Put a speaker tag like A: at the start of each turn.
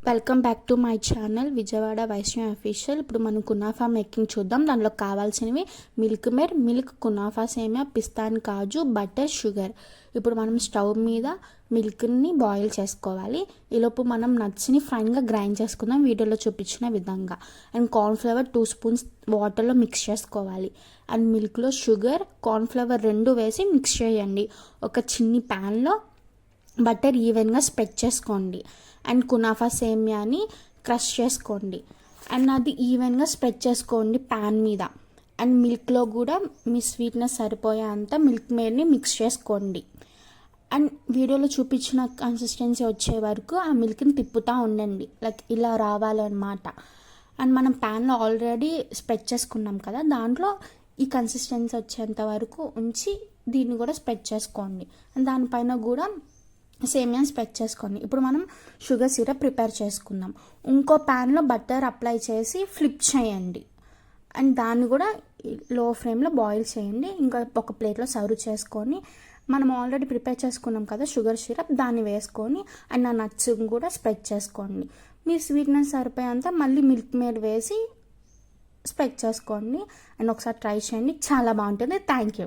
A: Welcome back to my channel Vijayawada Vaishnavi official. ఇప్పుడు మనం kunafa making చూద్దాం. దానిలో కావాల్సినవి మిల్క్ మేడ్, మిల్క్, కునాఫా సేమియా, పిస్తాన్ కాజు, బటర్, షుగర్. ఇప్పుడు మనం స్టవ్ మీద మిల్క్ని బాయిల్ చేసుకోవాలి. ఈలోపు మనం నట్స్ని ఫైన్గా గ్రైండ్ చేసుకుందాం వీడియోలో చూపించిన విధంగా. అండ్ కార్న్ఫ్లవర్ 2 స్పూన్స్ వాటర్లో మిక్స్ చేసుకోవాలి. అండ్ మిల్క్లో షుగర్, కార్న్ఫ్లవర్ 2 వేసి మిక్స్ చేయండి. ఒక చిన్ని ప్యాన్లో బటర్ ఈవెన్గా స్ప్రెడ్ చేసుకోండి. అండ్ కునాఫా సేమియాని క్రష్ చేసుకోండి. అండ్ అది ఈవెన్గా స్ప్రెడ్ చేసుకోండి ప్యాన్ మీద. అండ్ మిల్క్లో కూడా మీ స్వీట్నెస్ సరిపోయేంత మిల్క్ మేడ్ని మిక్స్ చేసుకోండి. అండ్ వీడియోలో చూపించిన కన్సిస్టెన్సీ వచ్చే వరకు ఆ మిల్క్ని తిప్పుతూ ఉండండి. లైక్ ఇలా రావాలన్నమాట. అండ్ మనం ప్యాన్లో ఆల్రెడీ స్ప్రెడ్ చేసుకున్నాం కదా, దాంట్లో ఈ కన్సిస్టెన్సీ వచ్చేంత వరకు ఉంచి దీన్ని కూడా స్ప్రెడ్ చేసుకోండి. అండ్ దానిపైన కూడా సేమియాని స్ప్రెడ్ చేసుకోండి. ఇప్పుడు మనం షుగర్ సిరప్ ప్రిపేర్ చేసుకుందాం. ఇంకో ప్యాన్లో బటర్ అప్లై చేసి ఫ్లిప్ చేయండి. అండ్ దాన్ని కూడా లో ఫ్లేమ్లో బాయిల్ చేయండి. ఇంకా ఒక ప్లేట్లో సర్వ్ చేసుకొని మనం ఆల్రెడీ ప్రిపేర్ చేసుకున్నాం కదా షుగర్ సిరప్, దాన్ని వేసుకొని అండ్ ఆ నట్స్ కూడా స్ప్రెడ్ చేసుకోండి. మీ స్వీట్నెస్ సరిపోయేంత మళ్ళీ మిల్క్ మేడ్ వేసి స్ప్రెడ్ చేసుకోండి. అండ్ ఒకసారి ట్రై చేయండి, చాలా బాగుంటుంది. Thank you.